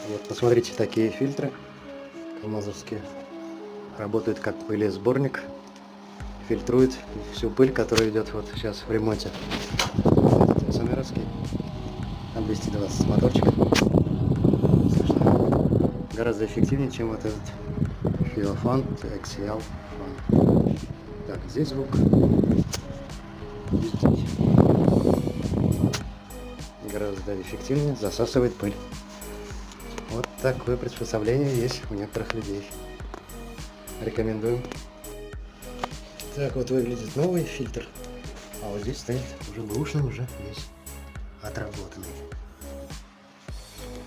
Вот, посмотрите, такие фильтры камазовские. Работают как пылесборник. Фильтрует всю пыль, которая идет вот сейчас в ремонте. Этот СМРовский. Там 220 моторчик. Гораздо эффективнее, чем вот этот Филофан XL Fan. Так, здесь звук. Здесь. Гораздо эффективнее засасывает пыль. Вот такое приспособление есть у некоторых людей. Рекомендую. Так вот выглядит новый фильтр. А вот здесь стоит уже бэушный, уже весь отработанный.